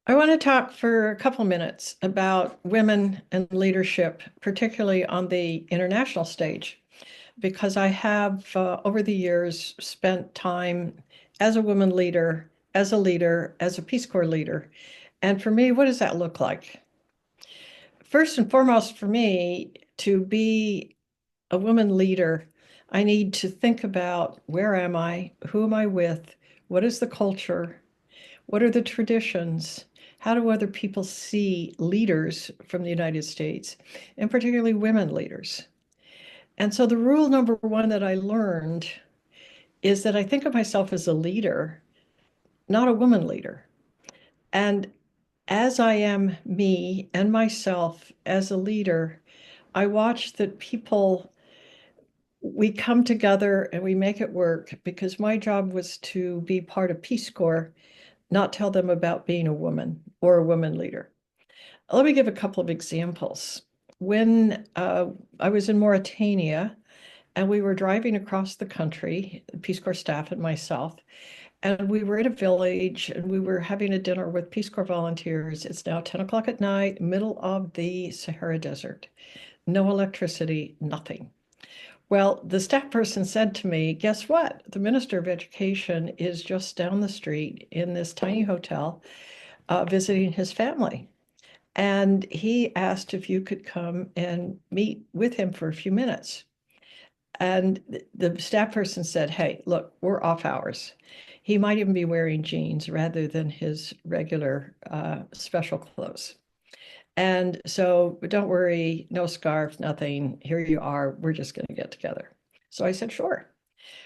I want to talk for a couple minutes about women and leadership, particularly on the international stage, because I have, over the years, spent time as a woman leader, as a leader, as a Peace Corps leader. And for me, what does that look like? First and foremost, for me, to be a woman leader, I need to think about where am I? Who am I with? What is the culture? What are the traditions? How do other people see leaders from the United States, and particularly women leaders? And so the rule number one that I learned is that I think of myself as a leader, not a woman leader. And as I am me and myself as a leader, I watch that people, we come together and we make it work because my job was to be part of Peace Corps, not tell them about being a woman or a woman leader. Let me give a couple of examples. When I was in Mauritania and we were driving across the country, the Peace Corps staff and myself, and we were in a village and we were having a dinner with Peace Corps volunteers. It's now 10 o'clock at night, middle of the Sahara Desert. No electricity, nothing. Well, the staff person said to me, guess what? The Minister of Education is just down the street in this tiny hotel visiting his family. And he asked if you could come and meet with him for a few minutes. And the staff person said, hey, look, we're off hours. He might even be wearing jeans rather than his regular special clothes. And so don't worry, no scarf, nothing. Here you are. We're just going to get together. So I said, sure.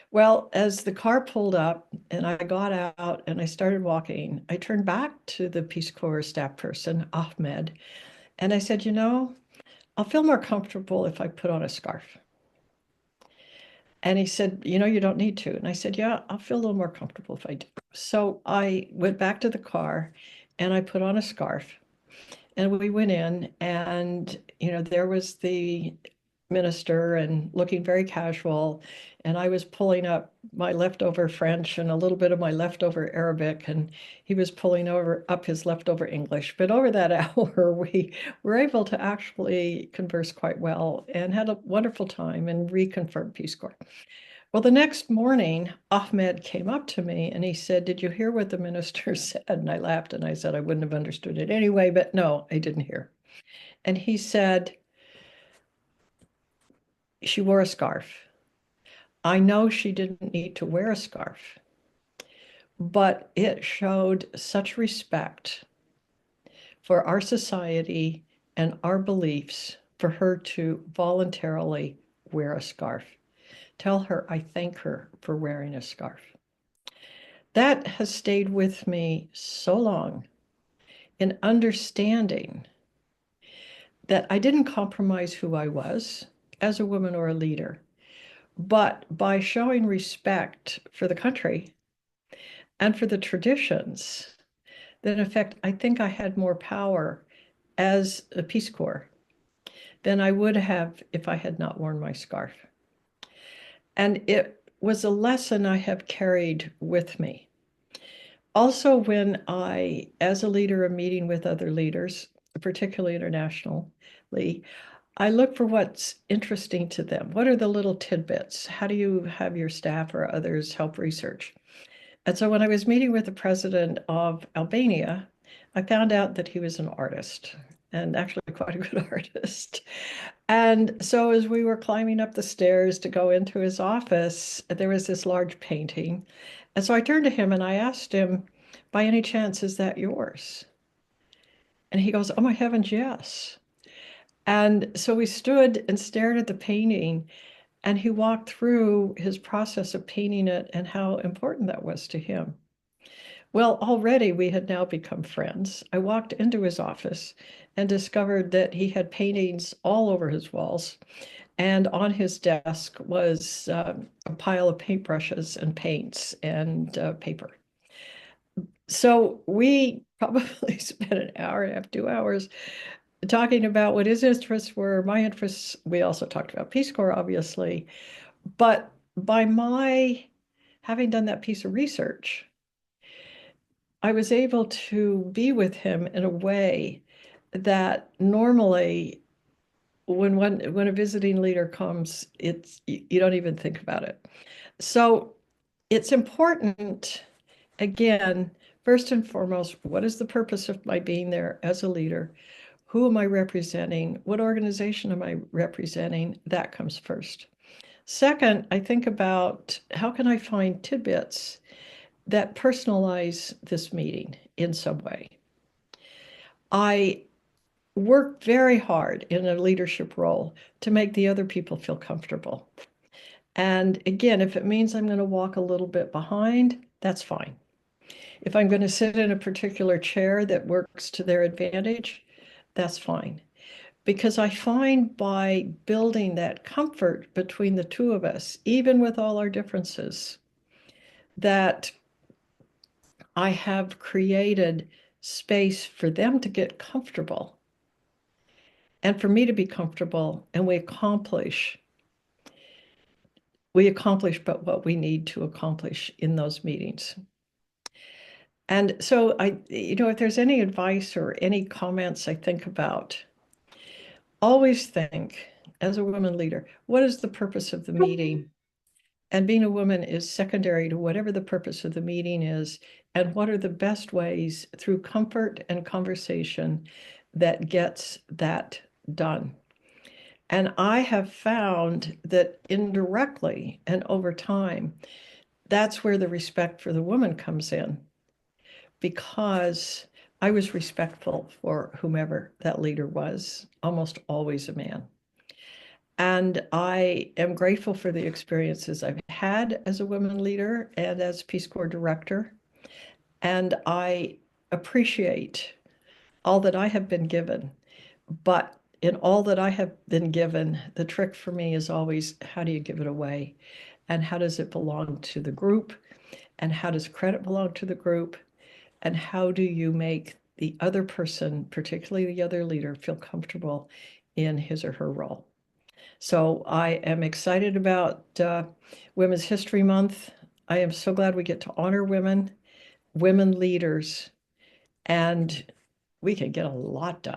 Well, as the car pulled up and I got out and I started walking, I turned back to the Peace Corps staff person, Ahmed, and I said, I'll feel more comfortable if I put on a scarf. And he said, you don't need to. And I said, yeah, I'll feel a little more comfortable if I do. So I went back to the car and I put on a scarf and we went in and, there was the minister and looking very casual. And I was pulling up my leftover French and a little bit of my leftover Arabic, and he was pulling up his leftover English. But over that hour, we were able to actually converse quite well and had a wonderful time and reconfirmed Peace Corps. Well, the next morning, Ahmed came up to me and he said, did you hear what the minister said? And I laughed and I said, I wouldn't have understood it anyway, but no, I didn't hear. And he said, she wore a scarf. I know she didn't need to wear a scarf, but it showed such respect for our society and our beliefs for her to voluntarily wear a scarf. Tell her I thank her for wearing a scarf. That has stayed with me so long in understanding that I didn't compromise who I was as a woman or a leader, but by showing respect for the country and for the traditions, that in effect, I think I had more power as a Peace Corps than I would have if I had not worn my scarf. And it was a lesson I have carried with me. Also, when I, as a leader, am meeting with other leaders, particularly internationally, I look for what's interesting to them. What are the little tidbits? How do you have your staff or others help research? And so when I was meeting with the president of Albania, I found out that he was an artist and actually quite a good artist. And so as we were climbing up the stairs to go into his office, there was this large painting. And so I turned to him and I asked him, by any chance, is that yours? And he goes, oh my heavens, yes. And so we stood and stared at the painting, and he walked through his process of painting it and how important that was to him. Well, already we had now become friends. I walked into his office and discovered that he had paintings all over his walls. And on his desk was a pile of paintbrushes and paints and paper. So we probably spent an hour and a half, 2 hours talking about what his interests were, my interests. We also talked about Peace Corps, obviously. But by my having done that piece of research, I was able to be with him in a way that normally when a visiting leader comes, you don't even think about it. So it's important, again, first and foremost, what is the purpose of my being there as a leader? Who am I representing? What organization am I representing? That comes first. Second, I think about how can I find tidbits that personalize this meeting in some way. I work very hard in a leadership role to make the other people feel comfortable. And again, if it means I'm going to walk a little bit behind, that's fine. If I'm going to sit in a particular chair that works to their advantage, that's fine. Because I find by building that comfort between the two of us, even with all our differences, that I have created space for them to get comfortable and for me to be comfortable, and we accomplish but what we need to accomplish in those meetings. And so if there's any advice or any comments I think about, always think as a woman leader, what is the purpose of the meeting? And being a woman is secondary to whatever the purpose of the meeting is, and what are the best ways through comfort and conversation that gets that done. And I have found that indirectly and over time, that's where the respect for the woman comes in, because I was respectful for whomever that leader was, almost always a man. And I am grateful for the experiences I've had as a women leader and as Peace Corps director. And I appreciate all that I have been given. But in all that I have been given, the trick for me is always, how do you give it away? And how does it belong to the group? And how does credit belong to the group? And how do you make the other person, particularly the other leader, feel comfortable in his or her role? So I am excited about Women's History Month. I am so glad we get to honor women leaders, and we can get a lot done.